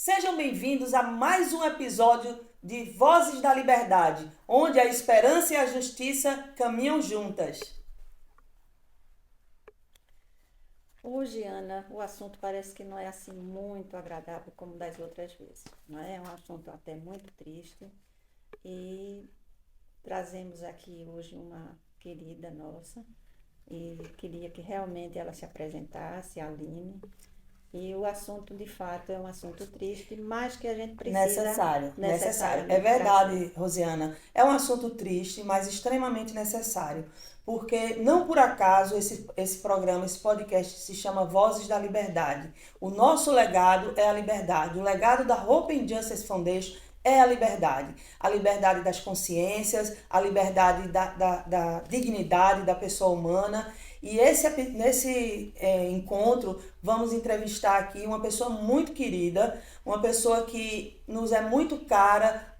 Sejam bem-vindos a mais um episódio de Vozes da Liberdade, onde a esperança e a justiça caminham juntas. Hoje, Ana, o assunto parece que não é assim muito agradável como das outras vezes, não é? É um assunto até muito triste e trazemos aqui hoje uma querida nossa e queria que realmente ela se apresentasse, a Aline. E o assunto, de fato, é um assunto triste, mas que a gente precisa... Necessário. É Necessariamente verdade, Rosiana. É um assunto triste, mas extremamente necessário. Porque não por acaso esse programa, esse podcast se chama Vozes da Liberdade. O nosso legado é a liberdade. O legado da Open Justice Foundation é a liberdade. A liberdade das consciências, a liberdade da dignidade da pessoa humana. E nesse encontro, vamos entrevistar aqui uma pessoa muito querida, uma pessoa que nos é muito cara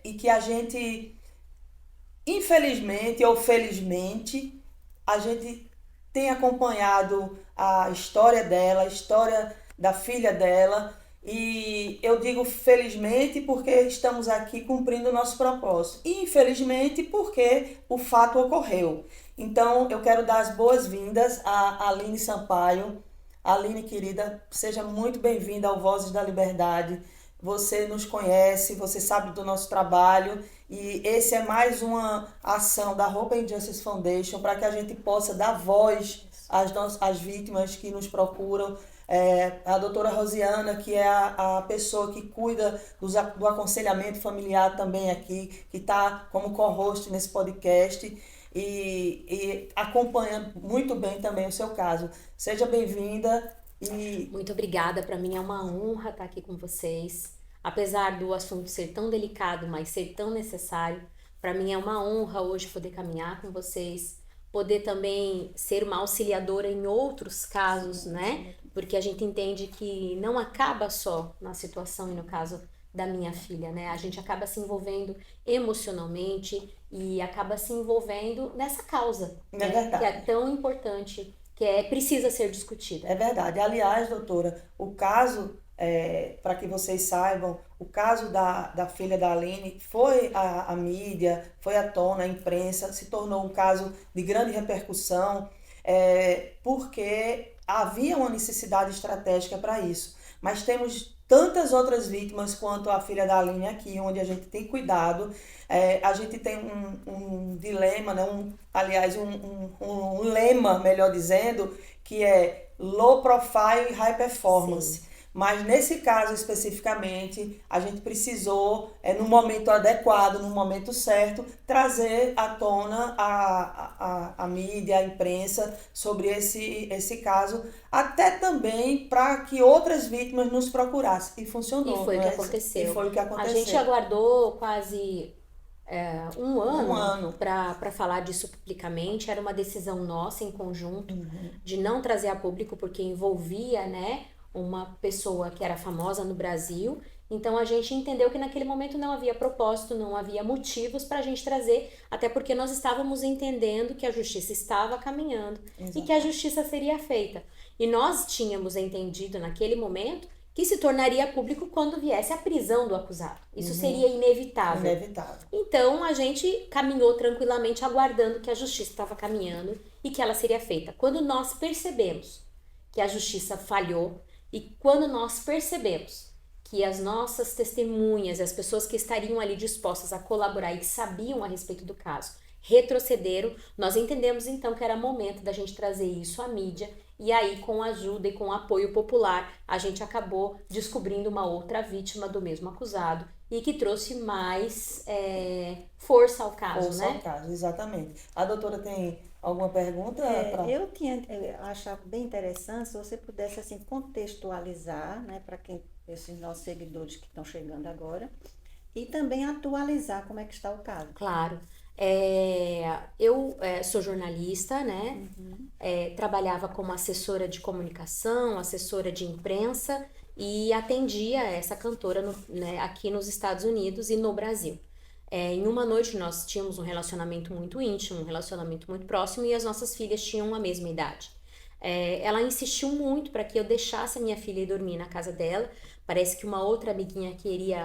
e que a gente, infelizmente ou felizmente, a gente tem acompanhado a história dela, a história da filha dela. E eu digo felizmente porque estamos aqui cumprindo o nosso propósito. E infelizmente porque o fato ocorreu. Então eu quero dar as boas-vindas a Aline Sampaio. Aline, querida, seja muito bem-vinda ao Vozes da Liberdade. Você nos conhece, você sabe do nosso trabalho e esse é mais uma ação da Open Justice Foundation para que a gente possa dar voz às vítimas que nos procuram. A doutora Rosiana, que é a pessoa que cuida do aconselhamento familiar também aqui, que está como co-host nesse podcast e acompanha muito bem também o seu caso. Seja bem-vinda e... Muito obrigada, para mim é uma honra estar aqui com vocês. Apesar do assunto ser tão delicado, mas ser tão necessário, para mim é uma honra hoje poder caminhar com vocês, poder também ser uma auxiliadora em outros casos, né? Porque a gente entende que não acaba só na situação e no caso da minha filha, né? A gente acaba se envolvendo emocionalmente e acaba se envolvendo nessa causa, É né? verdade. Que é tão importante, precisa ser discutida. É verdade. Aliás, doutora, o caso, para que vocês saibam, o caso da filha da Aline foi a mídia, foi à tona, a imprensa, se tornou um caso de grande repercussão, porque havia uma necessidade estratégica para isso. Mas temos tantas outras vítimas quanto a filha da Aline aqui, onde a gente tem cuidado. A gente tem um dilema, né? Um lema, melhor dizendo, que é low profile e high performance. Sim. Mas nesse caso especificamente, a gente precisou, no momento adequado, no momento certo, trazer à tona a mídia, a imprensa sobre esse caso, até também para que outras vítimas nos procurassem. E funcionou. E foi o que né? aconteceu. E foi o que aconteceu. A gente aguardou quase um Um ano ano. para falar disso publicamente. Era uma decisão nossa em conjunto de não trazer a público porque envolvia, né, uma pessoa que era famosa no Brasil. Então a gente entendeu que naquele momento não havia propósito, não havia motivos para a gente trazer, até porque nós estávamos entendendo que a justiça estava caminhando. Exato. E que a justiça seria feita. E nós tínhamos entendido naquele momento que se tornaria público quando viesse a prisão do acusado. Isso seria inevitável. Inevitável. Então a gente caminhou tranquilamente aguardando que a justiça estava caminhando e que ela seria feita. Quando nós percebemos que a justiça falhou e quando nós percebemos que as nossas testemunhas, as pessoas que estariam ali dispostas a colaborar e que sabiam a respeito do caso, retrocederam, nós entendemos então que era momento da gente trazer isso à mídia. E aí, com a ajuda e com o apoio popular, a gente acabou descobrindo uma outra vítima do mesmo acusado e que trouxe mais força ao caso, Força né? ao caso, exatamente. A doutora tem alguma pergunta? Eu acho bem interessante se você pudesse assim contextualizar, né, para esses nossos seguidores que estão chegando agora, e também atualizar como é que está o caso. Claro. Eu sou jornalista, né? Trabalhava como assessora de comunicação, assessora de imprensa e atendia essa cantora né, aqui nos Estados Unidos e no Brasil. Em uma noite nós tínhamos um relacionamento muito íntimo, um relacionamento muito próximo e as nossas filhas tinham a mesma idade. Ela insistiu muito para que eu deixasse a minha filha ir dormir na casa dela, Parece que uma outra amiguinha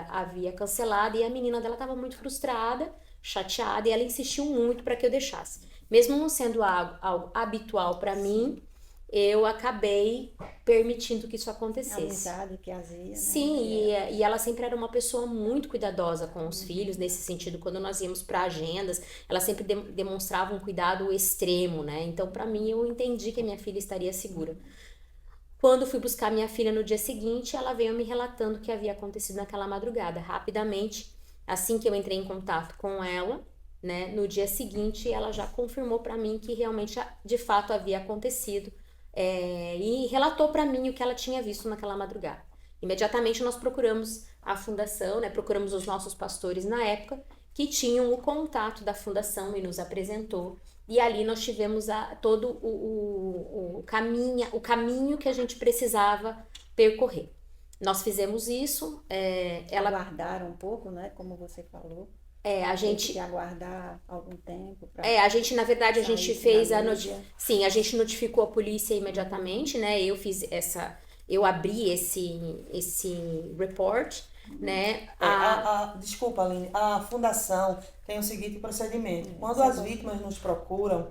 havia cancelado e a menina dela estava muito frustrada, chateada, e ela insistiu muito para que eu deixasse. Mesmo não sendo algo habitual para mim, eu acabei permitindo que isso A acontecesse. amizade que havia, né? Sim, e ela sempre era uma pessoa muito cuidadosa com os filhos, nesse sentido, quando nós íamos para agendas, ela sempre demonstrava um cuidado extremo, né? Então, para mim, eu entendi que a minha filha estaria segura. Quando fui buscar minha filha no dia seguinte, ela veio me relatando o que havia acontecido naquela madrugada. Rapidamente, assim que eu entrei em contato com ela, né, no dia seguinte, ela já confirmou para mim que realmente, de fato, havia acontecido, e relatou para mim o que ela tinha visto naquela madrugada. Imediatamente nós procuramos a fundação, né, procuramos os nossos pastores na época, que tinham o contato da fundação e nos apresentou. E ali nós tivemos todo o caminho que a gente precisava percorrer. Nós fizemos isso, ela Aguardaram um pouco, né? Como você falou. a Teve gente que aguardar algum tempo para a gente, na verdade, a gente sair fez na mídia. Sim, a gente notificou a polícia imediatamente, né? Eu abri esse report, né? Desculpa, Aline, a fundação tem o seguinte procedimento. Quando as vítimas nos procuram,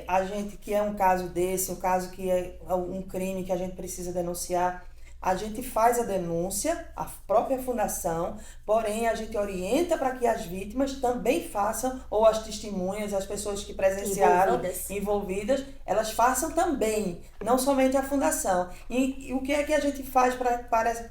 a gente que é um caso desse, um caso que é um crime que a gente precisa denunciar, a gente faz a denúncia, a própria fundação, porém a gente orienta para que as vítimas também façam, ou as testemunhas, as pessoas que presenciaram, envolvidas, elas façam também, não somente a fundação. E o que é que a gente faz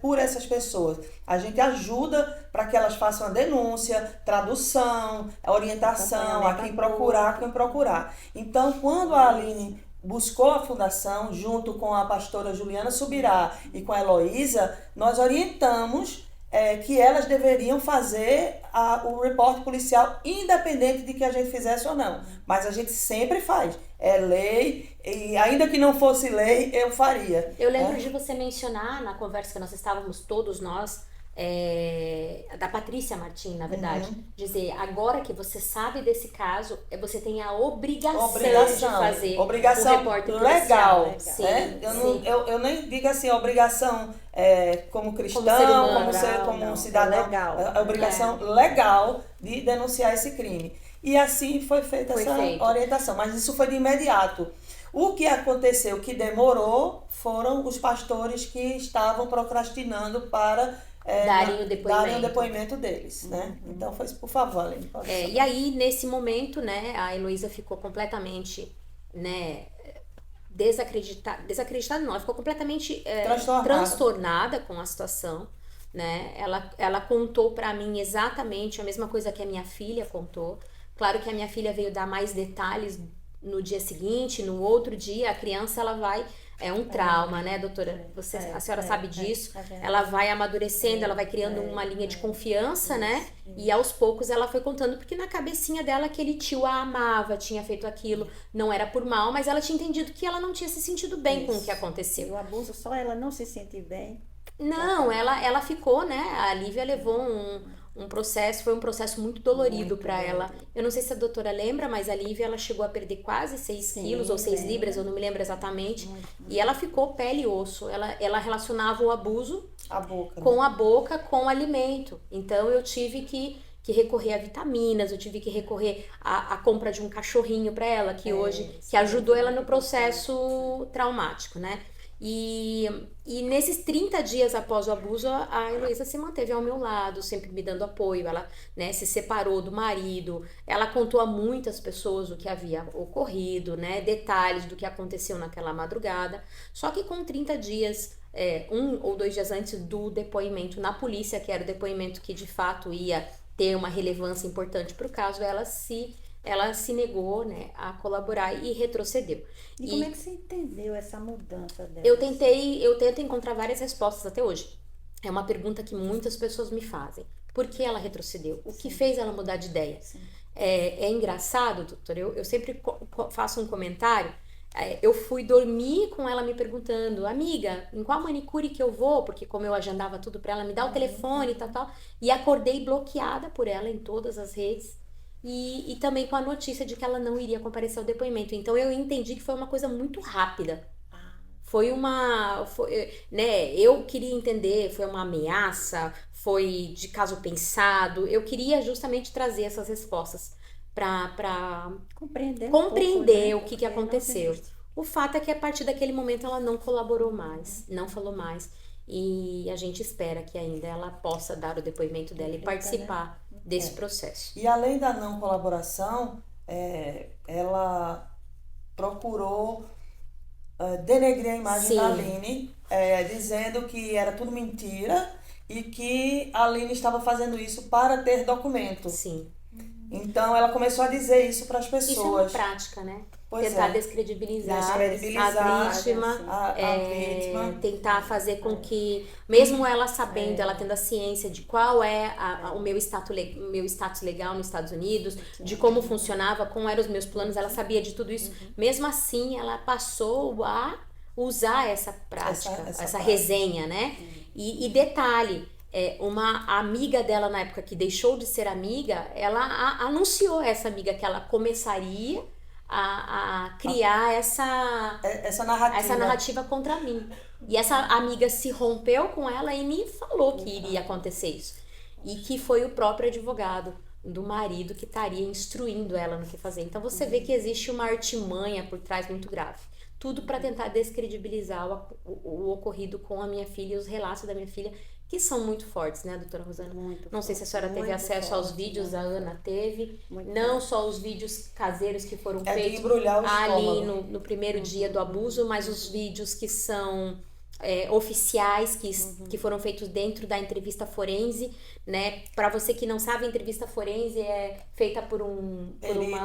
por essas pessoas? A gente ajuda para que elas façam a denúncia, tradução, a orientação, a quem procurar. Então, quando a Aline buscou a fundação, junto com a pastora Juliana Subirá e com a Heloísa, nós orientamos que elas deveriam fazer o reporte policial, independente de que a gente fizesse ou não. Mas a gente sempre faz. É lei, e ainda que não fosse lei, eu faria. Eu lembro de você mencionar, na conversa que nós estávamos todos nós, da Patrícia Martim, na verdade, dizer, agora que você sabe desse caso, você tem a obrigação de fazer o reporte legal. policial. Sim. Eu nem digo assim, obrigação como cristão, como cidadão, é obrigação legal de denunciar esse crime. E assim foi feita orientação, mas isso foi de imediato. O que aconteceu, que demorou, foram os pastores que estavam procrastinando para darem o depoimento deles, né? Então foi isso, por favor, Aline. E aí, nesse momento, né, a Heloísa ficou completamente, né, desacreditada não, ela ficou completamente transtornada com a situação, né? Ela contou pra mim exatamente a mesma coisa que a minha filha contou. Claro que a minha filha veio dar mais detalhes no dia seguinte, no outro dia, a criança, ela vai... É um trauma, né, doutora? A senhora sabe disso. Ela vai amadurecendo, ela vai criando uma linha de confiança, né? E aos poucos ela foi contando, porque na cabecinha dela aquele tio a amava, tinha feito aquilo, não era por mal, mas ela tinha entendido que ela não tinha se sentido bem com o que aconteceu. E o abuso, só ela não se sentir bem. Não, ela ficou, né? A Lívia levou um processo, foi um processo muito dolorido para ela. Eu não sei se a doutora lembra, mas a Lívia, ela chegou a perder quase 6 quilos ou 6 libras, eu não me lembro exatamente. E ela ficou pele e osso. Ela relacionava o abuso com a boca, com o alimento. Então eu tive que recorrer a vitaminas, eu tive que recorrer à compra de um cachorrinho para ela, que ajudou ela no processo traumático, né? E nesses 30 dias após o abuso, a Heloísa se manteve ao meu lado, sempre me dando apoio. Ela, né, se separou do marido, ela contou a muitas pessoas o que havia ocorrido, né, detalhes do que aconteceu naquela madrugada. Só que com 30 dias, 1 ou 2 dias antes do depoimento na polícia, que era o depoimento que de fato ia ter uma relevância importante para o caso, ela se negou, né, a colaborar e retrocedeu. E como é que você entendeu essa mudança dela? Eu tento encontrar várias respostas até hoje. É uma pergunta que muitas pessoas me fazem. Por que ela retrocedeu? O que fez ela mudar de ideia? É engraçado, doutor, eu sempre faço um comentário. Eu fui dormir com ela me perguntando, amiga, em qual manicure que eu vou? Porque como eu agendava tudo pra ela, me dá o telefone e tal. E acordei bloqueada por ela em todas as redes. E também com a notícia de que ela não iria comparecer ao depoimento. Então eu entendi que foi uma coisa muito rápida. né, eu queria entender, foi uma ameaça, foi de caso pensado. Eu queria justamente trazer essas respostas para Compreender compreender um o pouco, né? que Porque não se aconteceu. justifica. O fato é que a partir daquele momento ela não colaborou mais, não falou mais. E a gente espera que ainda ela possa dar o depoimento dela e participar desse processo. E além da não colaboração, ela procurou denegrir a imagem Sim. da Aline, dizendo que era tudo mentira e que a Aline estava fazendo isso para ter documento. Sim. Então ela começou a dizer isso para as Isso é uma pessoas. prática, né? Pois Tentar é. descredibilizar Descredibilizar a vítima, a vítima. tentar fazer com que, mesmo ela sabendo, ela tendo a ciência de qual é o meu status legal nos Estados Unidos, de como funcionava, como eram os meus planos, ela sabia de tudo isso. Mesmo assim, ela passou a usar essa prática, Essa essa prática. resenha, né? E detalhe, uma amiga dela na época que deixou de ser amiga, ela anunciou a essa amiga que ela começaria a criar Essa narrativa. contra mim. E essa amiga se rompeu com ela e me falou que iria acontecer isso. E que foi o próprio advogado do marido que estaria instruindo ela no que fazer. Então você vê que existe uma artimanha por trás muito grave. Tudo para tentar descredibilizar o ocorrido com a minha filha e os relatos da minha filha, que são muito fortes, né, doutora Rosana? Não sei se a senhora teve acesso aos vídeos, a Ana teve. Não só os vídeos caseiros que foram De feitos embrulhar o ali estômago. no primeiro dia do abuso, mas os vídeos que são oficiais, que foram feitos dentro da entrevista forense, né? Para você que não sabe, a entrevista forense é feita por um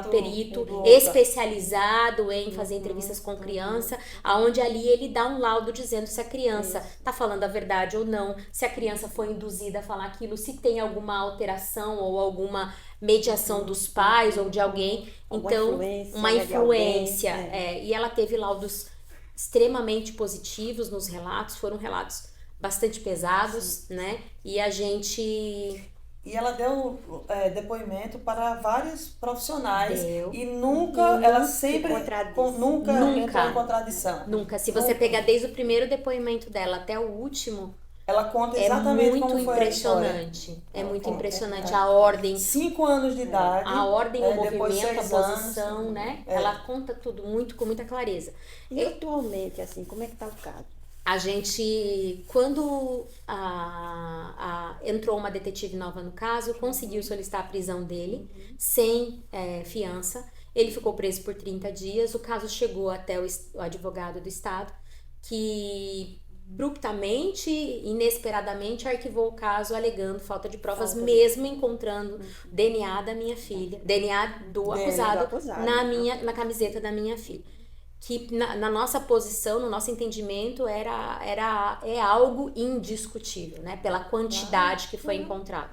perito especializado em fazer entrevistas com criança, aonde ali ele dá um laudo dizendo se a criança tá falando a verdade ou não, se a criança foi induzida a falar aquilo, se tem alguma alteração ou alguma mediação dos pais ou de alguém. Então, uma influência. E ela teve laudos extremamente positivos nos relatos, foram relatos bastante pesados, né? E a gente... E ela deu depoimento para vários profissionais e nunca, E ela não sempre se contradisse. nunca Nunca. entrou em contradição. Nunca. Se você pegar desde o primeiro depoimento dela até o último, Ela conta é exatamente muito como foi a história. impressionante. É muito conta, impressionante. A ordem, 5 anos de idade. o depois movimento, a 6 anos. posição, né? Ela conta tudo com muita clareza. E atualmente, assim, como é que tá o caso? A gente, quando entrou uma detetive nova no caso, conseguiu solicitar a prisão dele sem fiança. Ele ficou preso por 30 dias. O caso chegou até o advogado do estado, que abruptamente, inesperadamente, arquivou o caso alegando falta de provas, mesmo encontrando DNA da minha filha, DNA do acusado na camiseta da minha filha. Que na nossa posição, no nosso entendimento, é algo indiscutível, né? Pela quantidade que foi encontrada.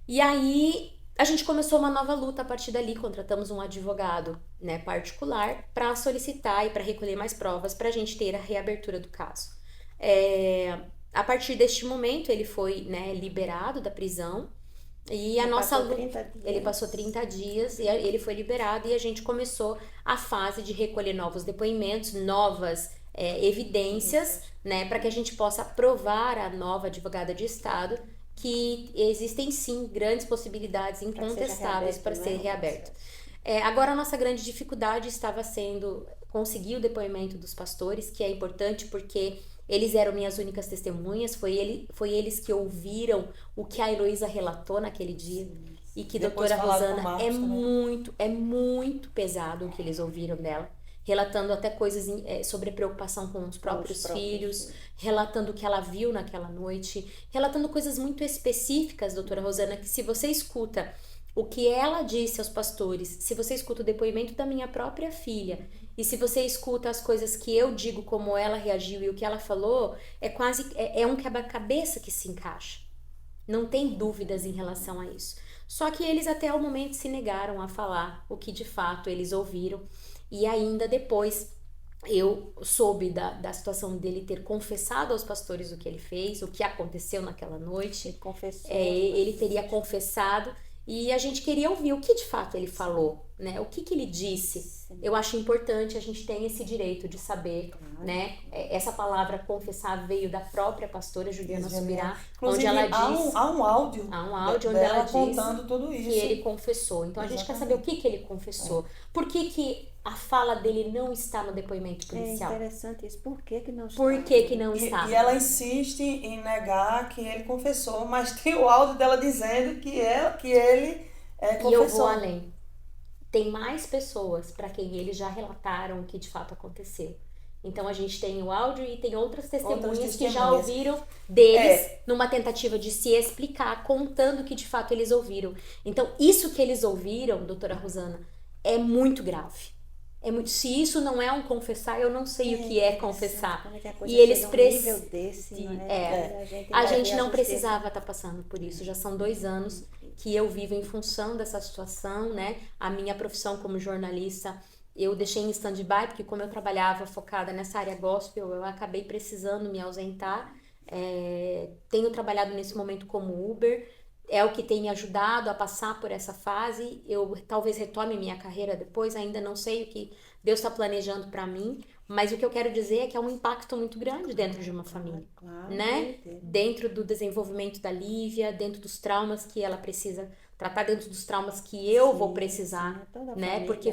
E aí a gente começou uma nova luta a partir dali, contratamos um advogado, né, particular para solicitar e para recolher mais provas para a gente ter a reabertura do caso. A partir deste momento ele foi, né, liberado da prisão. E a nossa luta, ele passou 30 dias e ele foi liberado e a gente começou a fase de recolher novos depoimentos, novas evidências, né, para que a gente possa provar à nova advogada de estado que existem sim grandes possibilidades incontestáveis para ser reaberto. Agora a nossa grande dificuldade estava sendo conseguir o depoimento dos pastores, que é importante porque eles eram minhas únicas testemunhas, foi eles que ouviram o que a Heloísa relatou naquele dia. E que Depois doutora falaram com o Rosana, Marcos é muito pesado o que eles ouviram dela. Relatando até coisas sobre preocupação com os próprios filhos, relatando o que ela viu naquela noite, relatando coisas muito específicas, doutora Rosana, que se você escuta o que ela disse aos pastores, se você escuta o depoimento da minha própria filha, e se você escuta as coisas que eu digo, como ela reagiu e o que ela falou, é um quebra-cabeça que se encaixa. Não tem dúvidas em relação a isso. Só que eles até o momento se negaram a falar o que de fato eles ouviram. E ainda depois eu soube da situação dele ter confessado aos pastores o que ele fez, o que aconteceu naquela noite. Ele confessou. Ele teria confessado. E a gente queria ouvir o que de fato ele falou, né? O que ele disse? Sim. Eu acho importante, a gente tem esse direito de saber, Claro. né? Essa palavra confessar veio da própria pastora Juliana Subirá, Inclusive, onde ela há diz... há um áudio, Há um áudio onde dela ela diz contando tudo isso. que ele confessou. Então a gente quer saber o que ele confessou. Por que a fala dele não está no depoimento É policial? interessante isso. Por que não está? Por que não está? E ela insiste em negar que ele confessou, mas tem o áudio dela dizendo que ele confessou. E eu vou além. Tem mais pessoas para quem eles já relataram o que de fato aconteceu. Então a gente tem o áudio e tem outras testemunhas que já ouviram deles numa tentativa de se explicar, contando o que de fato eles ouviram. Então isso que eles ouviram, doutora Rosana, é muito grave. Se isso não é um confessar, eu não sei o que é confessar. E eles precisam. A gente não precisava estar passando por isso. Já são 2 anos que eu vivo em função dessa situação, né? A minha profissão como jornalista, eu deixei em stand-by, porque como eu trabalhava focada nessa área gospel, eu acabei precisando me ausentar. Tenho trabalhado nesse momento como Uber, é o que tem me ajudado a passar por essa fase. Eu talvez retome minha carreira depois, ainda não sei o que Deus está planejando para mim, mas o que eu quero dizer é que é um impacto muito grande dentro de uma família, né? Dentro do desenvolvimento da Lívia, dentro dos traumas que ela precisa tratar, dentro dos traumas que eu vou precisar, né? Porque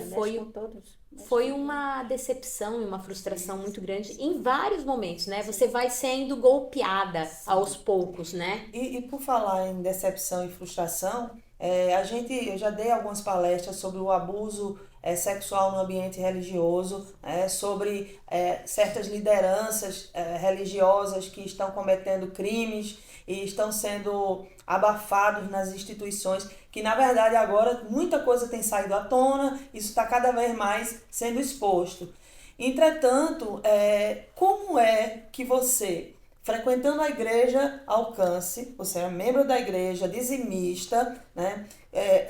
foi uma decepção e uma frustração muito grande em vários momentos, né? Você vai sendo golpeada aos poucos, né? E por falar em decepção e frustração, eu já dei algumas palestras sobre o abuso sexual no ambiente religioso, sobre certas lideranças religiosas que estão cometendo crimes e estão sendo abafados nas instituições, que na verdade agora muita coisa tem saído à tona, isso está cada vez mais sendo exposto. Entretanto, como é que você, frequentando a igreja Alcance, você é membro da igreja, dizimista, né?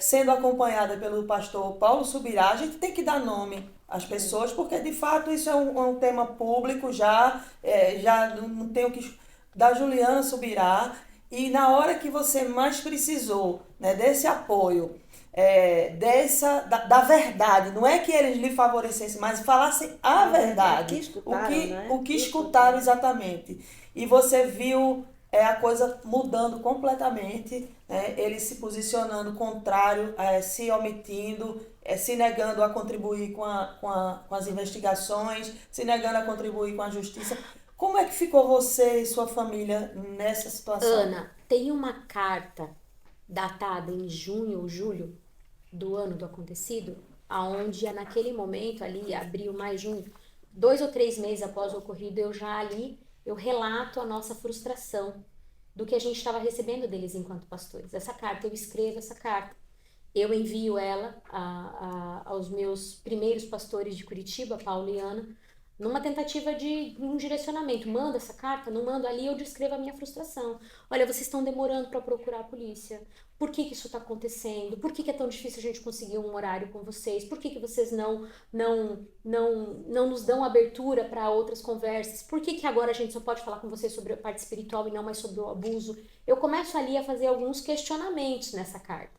Sendo acompanhada pelo pastor Paulo Subirá, a gente tem que dar nome às pessoas, porque de fato isso é um tema público, já não tem o que... da Juliana Subirá, e na hora que você mais precisou, né, desse apoio, da verdade, não é que eles lhe favorecessem, mas falassem a verdade, o que escutaram exatamente. E você viu a coisa mudando completamente, né? Ele se posicionando contrário, se omitindo, se negando a contribuir com as investigações, se negando a contribuir com a justiça. Como é que ficou você e sua família nessa situação? Ana, tem uma carta datada em junho ou julho do ano do acontecido, aonde naquele momento ali, abril, maio, junho, 2 ou 3 meses após o ocorrido, eu relato a nossa frustração do que a gente estava recebendo deles enquanto pastores. Essa carta, eu escrevo essa carta, eu envio ela aos meus primeiros pastores de Curitiba, Paulo e Ana, numa tentativa de um direcionamento. Manda essa carta, não mando, ali eu descrevo a minha frustração. Olha, vocês estão demorando para procurar a polícia. Por que isso está acontecendo? Por que é tão difícil a gente conseguir um horário com vocês? Por que vocês não nos dão abertura para outras conversas? Por que agora a gente só pode falar com vocês sobre a parte espiritual e não mais sobre o abuso? Eu começo ali a fazer alguns questionamentos nessa carta.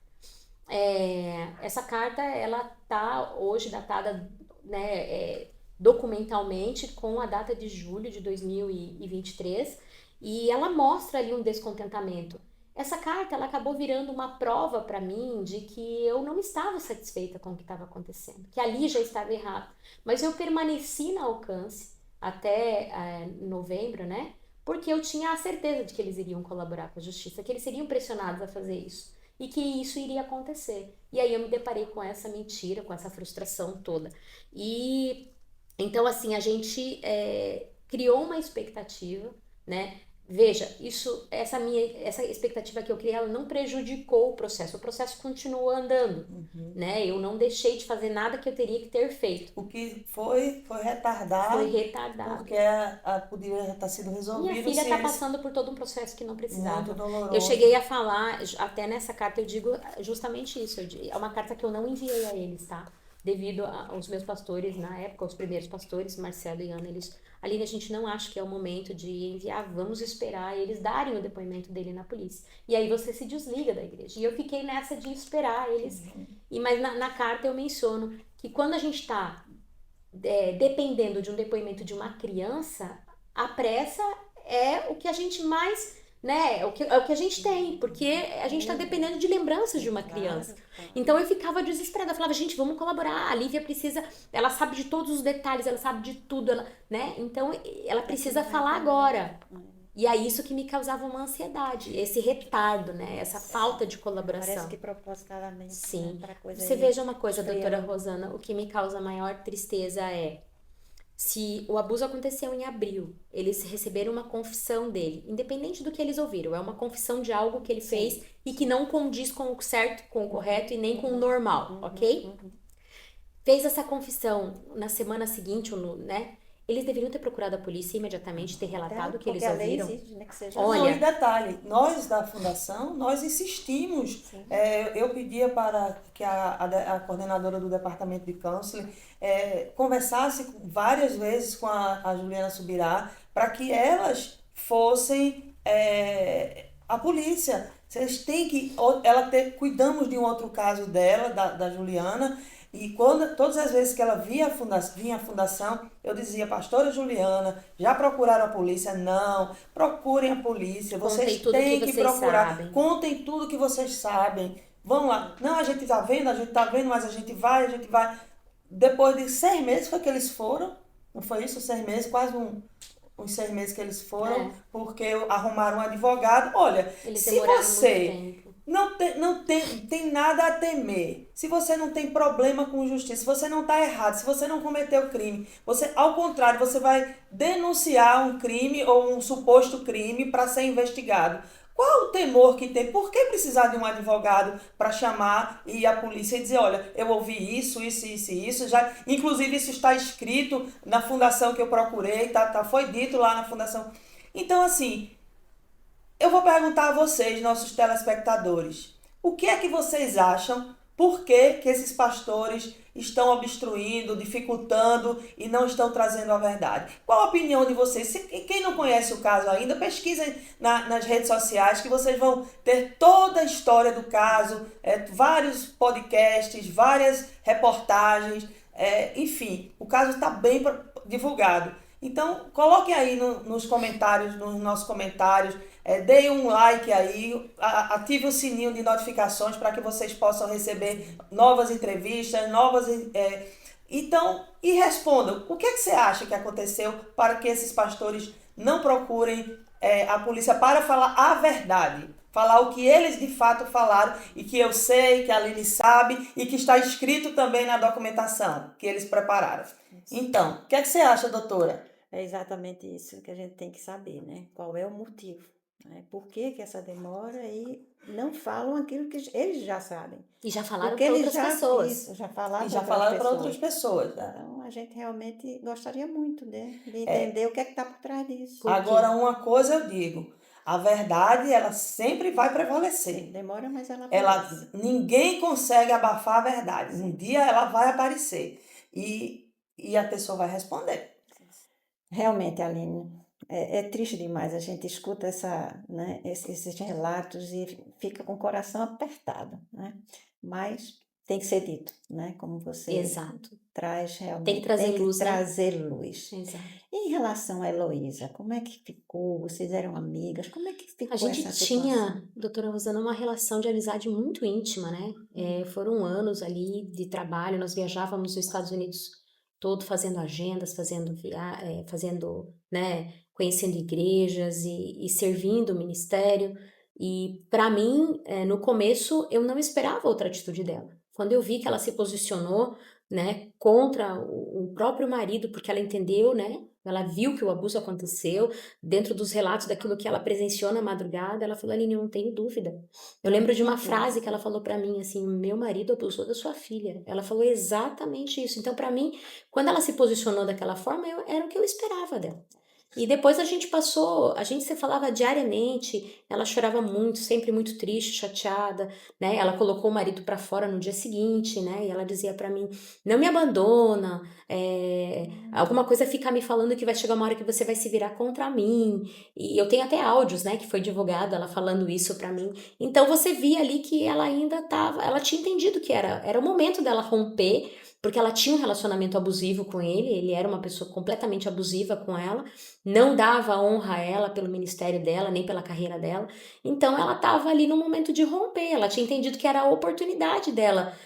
Essa carta, ela está hoje datada, né, documentalmente com a data de julho de 2023, e ela mostra ali um descontentamento. Essa carta, ela acabou virando uma prova para mim de que eu não estava satisfeita com o que estava acontecendo, que ali já estava errado. Mas eu permaneci na Alcance até novembro, né? Porque eu tinha a certeza de que eles iriam colaborar com a justiça, que eles seriam pressionados a fazer isso e que isso iria acontecer. E aí eu me deparei com essa mentira, com essa frustração toda. E então, assim, a gente criou uma expectativa, né? Veja, essa expectativa que eu criei, ela não prejudicou o processo continuou andando, né? Eu não deixei de fazer nada que eu teria que ter feito. O que foi retardado. Foi retardado. Porque poderia estar sido resolvido. Minha filha está passando por todo um processo que não precisava. Muito doloroso. Eu cheguei a falar, até nessa carta eu digo justamente isso. É uma carta que eu não enviei a eles, tá? Devido aos meus pastores, na época, os primeiros pastores, Marcelo e Ana, Aline, a gente não acha que é o momento de enviar, vamos esperar eles darem o depoimento dele na polícia. E aí você se desliga da igreja. E eu fiquei nessa de esperar eles. Mas na carta eu menciono que quando a gente está dependendo de um depoimento de uma criança, a pressa é o que a gente mais, né, é o que a gente tem, porque a gente está dependendo de lembranças de uma criança. Então eu ficava desesperada, eu falava, gente, vamos colaborar, a Lívia precisa, ela sabe de todos os detalhes, ela sabe de tudo, ela, né, então ela precisa falar agora. E é isso que me causava uma ansiedade, esse retardo, né, essa falta de colaboração. Parece que propositadamente. Sim. Né, pra coisa Você aí veja uma coisa, esfriar. doutora Rosana, o que me causa maior tristeza é se o abuso aconteceu em abril, eles receberam uma confissão dele, independente do que eles ouviram, é uma confissão de algo que ele fez e que não condiz com o certo, com o correto e nem com o normal, ok? Fez essa confissão na semana seguinte, né? Eles deveriam ter procurado a polícia imediatamente, ter relatado o que eles Porque a lei ouviram. exige, né, que seja Olha- Não, e detalhe, nós da Fundação, nós insistimos, eu pedia para que a coordenadora do departamento de counseling conversasse várias vezes com a Juliana Subirá, para que elas fossem a polícia. Vocês têm que, cuidamos de um outro caso dela, da Juliana, e todas as vezes que ela vinha à fundação, eu dizia, pastora Juliana, já procuraram a polícia? Não, procurem a polícia, vocês tudo têm que que vocês procurar, sabem. contem tudo que vocês sabem, vão lá. Não, a gente tá vendo, mas a gente vai. Depois de 6 meses foi que eles foram, não foi isso? 6 meses, quase uns 6 meses que eles foram, porque arrumaram um advogado. Olha, Eles se demoraram você muito tempo. não tem nada a temer, se você não tem problema com justiça, se você não está errado, se você não cometeu crime, ao contrário, você vai denunciar um crime ou um suposto crime para ser investigado. Qual o temor que tem? Por que precisar de um advogado para chamar e a polícia e dizer, olha, eu ouvi isso, já, inclusive isso está escrito na fundação que eu procurei, foi dito lá na fundação. Então, assim, eu vou perguntar a vocês, nossos telespectadores, o que é que vocês acham? Por que esses pastores estão obstruindo, dificultando e não estão trazendo a verdade? Qual a opinião de vocês? Quem não conhece o caso ainda, pesquisem nas redes sociais que vocês vão ter toda a história do caso, vários podcasts, várias reportagens, enfim, o caso está bem divulgado. Então, coloquem aí nos comentários, nos nossos comentários, deem um like aí, ative o sininho de notificações para que vocês possam receber novas entrevistas, então, e respondam, o que é que você acha que aconteceu para que esses pastores não procurem a polícia para falar a verdade? Falar o que eles de fato falaram e que eu sei, que a Aline sabe e que está escrito também na documentação que eles prepararam. Então, o que é que você acha, doutora? É exatamente isso que a gente tem que saber, né? Qual é o motivo, né? Por que essa demora e não falam aquilo que eles já sabem. E já falaram Porque para eles outras pessoas. Isso, já falaram E já falaram para outras pessoas. Né? Então, a gente realmente gostaria muito, né, de entender o que é que está por trás disso. Agora, uma coisa eu digo, a verdade, ela sempre vai prevalecer. Demora, mas ela aparece. Ninguém consegue abafar a verdade. Um dia ela vai aparecer e a pessoa vai responder. Realmente, Aline, é triste demais. A gente escuta esses relatos e fica com o coração apertado, né? Mas tem que ser dito, né? Como você Exato. traz realmente. Tem que trazer luz, né? Trazer luz. Exato. E em relação a Heloísa, como é que ficou? Vocês eram amigas? Como é que ficou A gente essa tinha, situação? doutora Rosana, uma relação de amizade muito íntima, né? Foram anos ali de trabalho, nós viajávamos nos Estados Unidos todo fazendo agendas, fazendo, né, conhecendo igrejas e servindo o ministério. E para mim, no começo, eu não esperava outra atitude dela. Quando eu vi que ela se posicionou, né, contra o próprio marido, porque ela entendeu, né? Ela viu que o abuso aconteceu, dentro dos relatos daquilo que ela presenciou na madrugada, ela falou, Aline, eu não tenho dúvida. Eu lembro de uma frase que ela falou pra mim, assim, meu marido abusou da sua filha. Ela falou exatamente isso. Então, pra mim, quando ela se posicionou daquela forma, era o que eu esperava dela. E depois a gente se falava diariamente, ela chorava muito, sempre muito triste, chateada, né? Ela colocou o marido para fora no dia seguinte, né? E ela dizia para mim, não me abandona, alguma coisa fica me falando que vai chegar uma hora que você vai se virar contra mim. E eu tenho até áudios, né, que foi divulgado, ela falando isso para mim. Então você via ali que ela ainda ela tinha entendido que era o momento dela romper, porque ela tinha um relacionamento abusivo com ele era uma pessoa completamente abusiva com ela, não dava honra a ela pelo ministério dela, nem pela carreira dela. Então ela estava ali no momento de romper, ela tinha entendido que era a oportunidade dela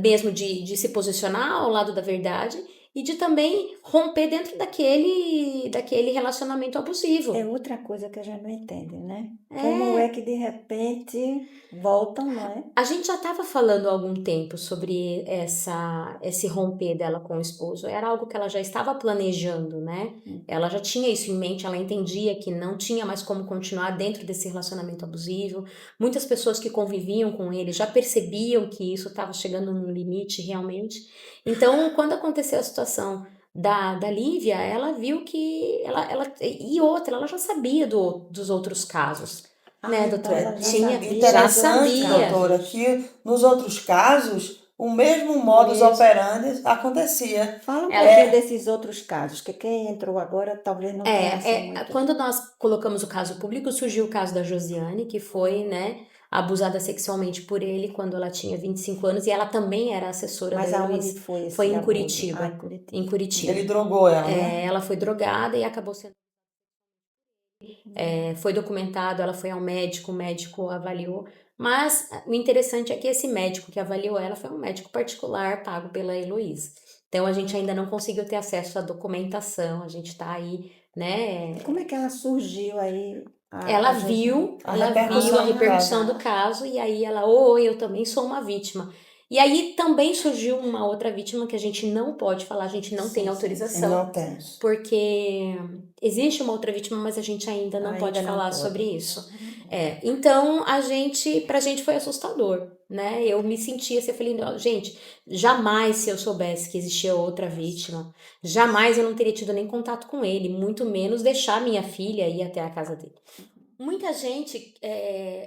mesmo de se posicionar ao lado da verdade e de também romper dentro daquele relacionamento abusivo. É outra coisa que a gente não entende, né? É. Como é que de repente voltam, não é? A gente já estava falando há algum tempo sobre esse romper dela com o esposo. Era algo que ela já estava planejando, né? Ela já tinha isso em mente, ela entendia que não tinha mais como continuar dentro desse relacionamento abusivo. Muitas pessoas que conviviam com ele já percebiam que isso estava chegando no limite realmente. Então, quando aconteceu a situação da Lívia, ela viu que e outra, ela já sabia dos outros casos. Né, então doutora? ela já Tinha, sabia já dos Interessante, sabia. doutora, que nos outros casos o mesmo modus Mesmo. operandi acontecia. Fala um Ela- pouquinho desses outros casos, que quem entrou agora talvez não tenha assim muito. Quando nós colocamos o caso público, surgiu o caso da Josiane, que foi, né, abusada sexualmente por ele quando ela tinha 25 anos, e ela também era assessora Mas da aonde Heloísa. foi esse Foi em abuso? Curitiba. Ah, em Curitiba. Em Curitiba. Ele drogou ela, né? Ela foi drogada e acabou sendo. Foi documentado, ela foi ao médico, o médico avaliou. Mas o interessante é que esse médico que avaliou ela foi um médico particular pago pela Heloísa. Então a gente ainda não conseguiu ter acesso à documentação, a gente está aí, né? Como é que ela surgiu aí? Ela Josiane? viu A a repercussão do repercussão do caso e aí ela, eu também sou uma vítima. E aí também surgiu uma outra vítima que a gente não pode falar, a gente não tem autorização. Não temos. Porque existe uma outra vítima, mas a gente ainda não pode Ainda não falar pode. sobre isso. Então, pra gente foi assustador, né? Eu me sentia assim, eu falei, não, gente, jamais se eu soubesse que existia outra vítima, jamais eu não teria tido nem contato com ele, muito menos deixar minha filha ir até a casa dele. Muita gente,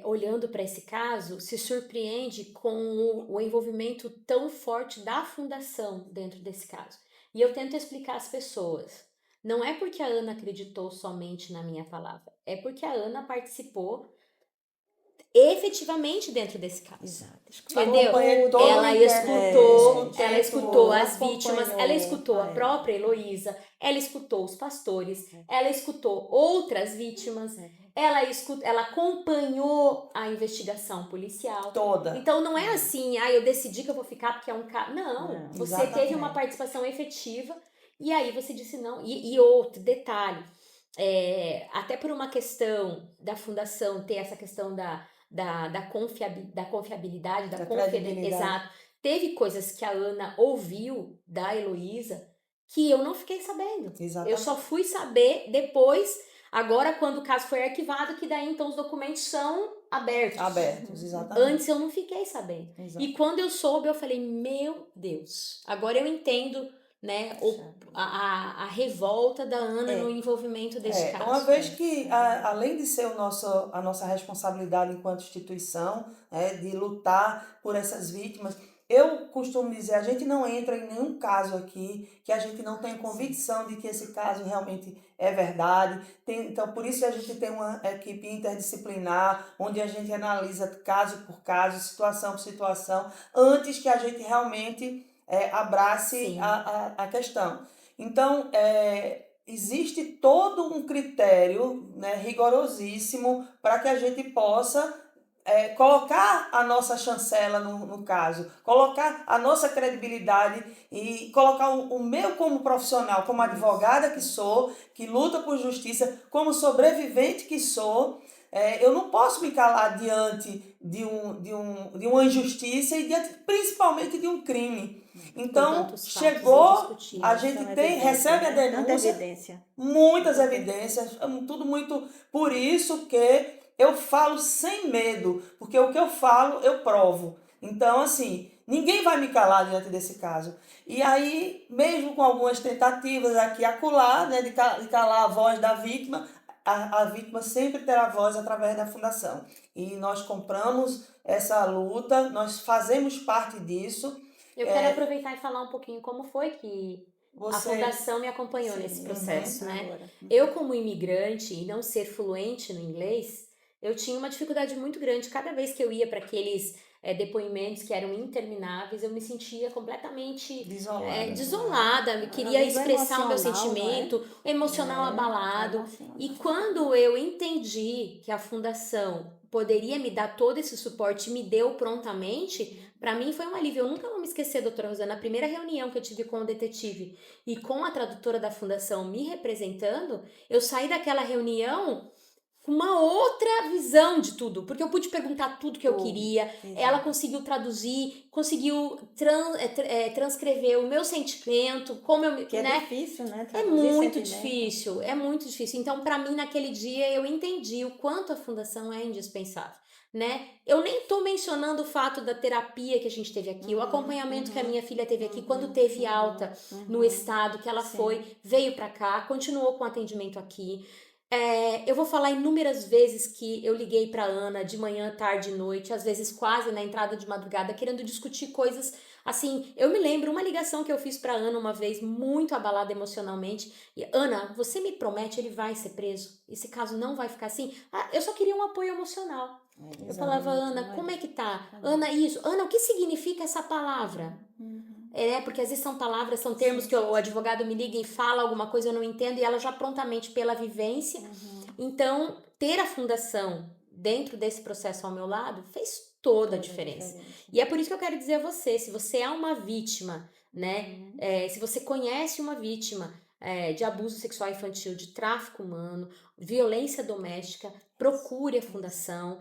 olhando para esse caso, se surpreende com o envolvimento tão forte da fundação dentro desse caso. E eu tento explicar às pessoas. Não é porque a Ana acreditou somente na minha palavra, é porque a Ana participou efetivamente dentro desse caso. Exato. Entendeu? Acompanhei todo Ela o escutou, escutei ela escutou tudo. as vítimas, ela escutou a Acompanhou. própria Heloísa, ela escutou os pastores, ela escutou outras vítimas, ela acompanhou a investigação policial. Toda. Então não é assim, eu decidi que eu vou ficar porque é um caso. Não, você teve exatamente. uma participação efetiva e aí você disse não. E outro detalhe, até por uma questão da fundação ter essa questão da confiabilidade, da credibilidade. Exato. Teve coisas que a Ana ouviu da Heloísa que eu não fiquei sabendo. Exatamente. Eu só fui saber depois, agora quando o caso foi arquivado, que daí então os documentos são abertos. Abertos, exatamente. Antes eu não fiquei sabendo. Exato. E quando eu soube, eu falei, meu Deus, agora eu entendo, né, a revolta da Ana no envolvimento desse caso. Uma vez que, além de ser a nossa responsabilidade enquanto instituição, de lutar por essas vítimas, eu costumo dizer, a gente não entra em nenhum caso aqui que a gente não tenha convicção de que esse caso realmente é verdade. Então, por isso a gente tem uma equipe interdisciplinar, onde a gente analisa caso por caso, situação por situação, antes que a gente realmente abrace a questão. Então, existe todo um critério, né, rigorosíssimo para que a gente possa colocar a nossa chancela no caso, colocar a nossa credibilidade e colocar o meu como profissional, como advogada que sou, que luta por justiça, como sobrevivente que sou. Eu não posso me calar diante de uma injustiça e principalmente de um crime. Então, chegou, a gente recebe a denúncia, muitas evidências, tudo muito. Por isso que eu falo sem medo, porque o que eu falo, eu provo. Então, assim, Ninguém vai me calar diante desse caso. E aí, mesmo com algumas tentativas aqui e acolá, né, de calar a voz da vítima, a vítima sempre terá voz através da fundação. E nós compramos essa luta, nós fazemos parte disso. Eu quero aproveitar e falar um pouquinho como foi que a fundação me acompanhou nesse processo, né? Agora. Eu, como imigrante e não ser fluente no inglês, eu tinha uma dificuldade muito grande. Cada vez que eu ia para aqueles depoimentos que eram intermináveis, eu me sentia completamente desolada. Eu queria expressar o meu sentimento, emocional abalado. E quando eu entendi que a fundação poderia me dar todo esse suporte, me deu prontamente, para mim foi um alívio. Eu nunca vou me esquecer, doutora Rosana, a primeira reunião que eu tive com o detetive e com a tradutora da fundação me representando, eu saí daquela reunião com uma outra visão de tudo, porque eu pude perguntar tudo que eu queria, ela conseguiu traduzir, conseguiu transcrever o meu sentimento, como eu... Que é difícil, né? É muito difícil, é muito difícil. Então, para mim, naquele dia, eu entendi o quanto a fundação é indispensável, né? Eu nem tô mencionando o fato da terapia que a gente teve aqui, o acompanhamento que a minha filha teve aqui, quando teve alta no estado que ela veio para cá, continuou com atendimento aqui. Eu vou falar inúmeras vezes que eu liguei para Ana de manhã, tarde e noite, às vezes quase na entrada de madrugada, querendo discutir coisas assim. Eu me lembro uma ligação que eu fiz para Ana uma vez, muito abalada emocionalmente. E Ana, você me promete, ele vai ser preso? Esse caso não vai ficar assim? Eu só queria um apoio emocional. Eu falava, Ana, como é que tá? Ana, isso. Ana, o que significa essa palavra? Porque às vezes são palavras, são termos que o advogado me liga e fala alguma coisa, eu não entendo, e ela já prontamente pela vivência. Então, ter a fundação dentro desse processo ao meu lado fez toda a diferença. E é por isso que eu quero dizer a você, se você é uma vítima, né? Se você conhece uma vítima de abuso sexual infantil, de tráfico humano, violência doméstica, procure a fundação.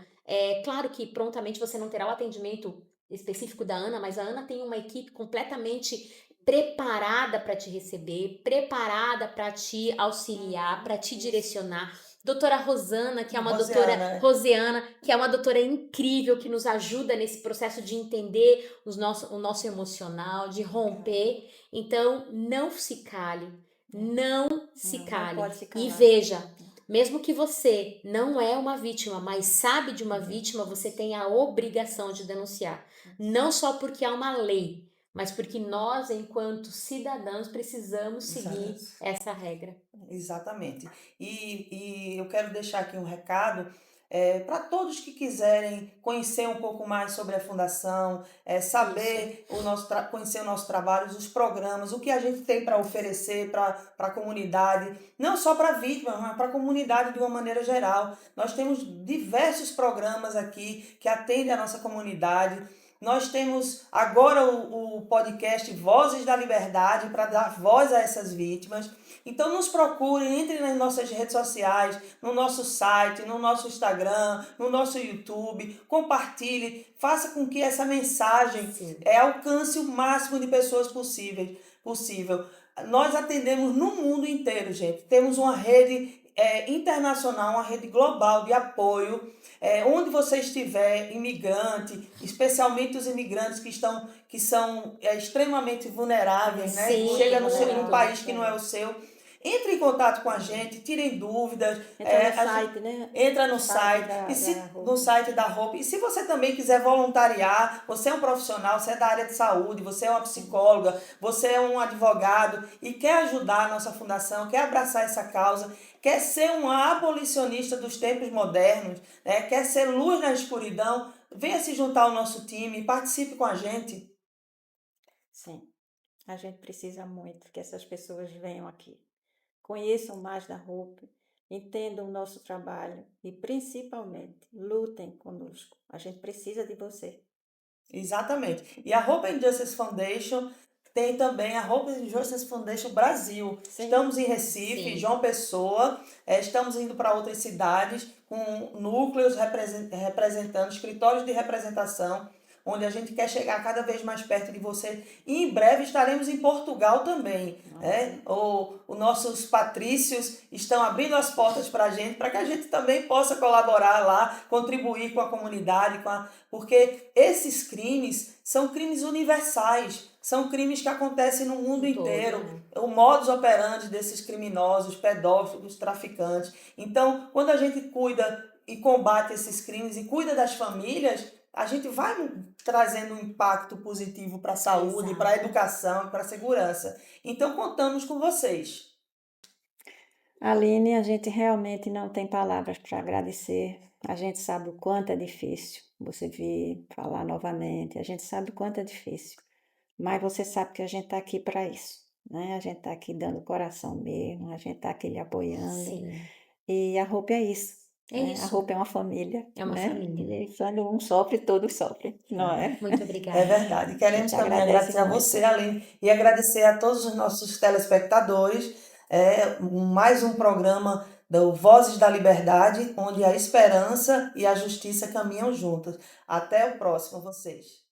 Claro que prontamente você não terá o atendimento específico da Ana, mas a Ana tem uma equipe completamente preparada para te receber, preparada para te auxiliar, para te direcionar. Doutora Rosana, que é uma doutora Rosiana, que é uma doutora incrível, que nos ajuda nesse processo de entender o nosso emocional, de romper. Então, não se cale, não se cale. E veja, mesmo que você não é uma vítima, mas sabe de uma vítima, você tem a obrigação de denunciar. Não só porque há uma lei, mas porque nós, enquanto cidadãos, precisamos seguir essa regra. Exatamente. E eu quero deixar aqui um recado para todos que quiserem conhecer um pouco mais sobre a Fundação, saber conhecer o nosso trabalho, os programas, o que a gente tem para oferecer para a comunidade, não só para vítimas, mas para a comunidade de uma maneira geral. Nós temos diversos programas aqui que atendem a nossa comunidade. Nós temos agora o podcast Vozes da Liberdade para dar voz a essas vítimas. Então nos procurem, entrem nas nossas redes sociais, no nosso site, no nosso Instagram, no nosso YouTube, compartilhe, faça com que essa mensagem alcance o máximo de pessoas possível. Nós atendemos no mundo inteiro, gente. Temos uma rede internacional, uma rede global de apoio, onde você estiver, imigrante, especialmente os imigrantes que são extremamente vulneráveis, né? Chega num país que não é o seu. Entre em contato com a gente, tirem dúvidas. Entra no site, no site da Hope. E se você também quiser voluntariar, você é um profissional, você é da área de saúde, você é uma psicóloga, você é um advogado e quer ajudar a nossa fundação, quer abraçar essa causa, quer ser um abolicionista dos tempos modernos, né? Quer ser luz na escuridão, venha se juntar ao nosso time, participe com a gente. Sim, a gente precisa muito que essas pessoas venham aqui. Conheçam mais da Hope, entendam o nosso trabalho e, principalmente, lutem conosco. A gente precisa de você. Exatamente. E a Hope and Justice Foundation tem também a Hope and Justice Foundation Brasil. Estamos em Recife, João Pessoa, estamos indo para outras cidades com núcleos representando, escritórios de representação, onde a gente quer chegar cada vez mais perto de você. E em breve estaremos em Portugal também. Os nossos patrícios estão abrindo as portas para a gente, para que a gente também possa colaborar lá, contribuir com a comunidade, porque esses crimes são crimes universais, são crimes que acontecem no mundo inteiro. O modus operandi desses criminosos, pedófilos, traficantes. Então, quando a gente cuida e combate esses crimes e cuida das famílias, a gente vai trazendo um impacto positivo para a saúde, para a educação, para a segurança. Então, contamos com vocês. Aline, a gente realmente não tem palavras para agradecer. A gente sabe o quanto é difícil você vir falar novamente. A gente sabe o quanto é difícil. Mas você sabe que a gente está aqui para isso, né? A gente está aqui dando coração mesmo, a gente está aqui lhe apoiando. Sim. E a roupa é isso. É né? isso. A roupa é uma família. É uma né? família. E quando um sofre, todos sofrem, não é? Muito obrigada. É verdade. Queremos gente também agradece agradecer a muito. você, Aline, e agradecer a todos os nossos telespectadores. Mais um programa do Vozes da Liberdade, onde a esperança e a justiça caminham juntas. Até o próximo, vocês.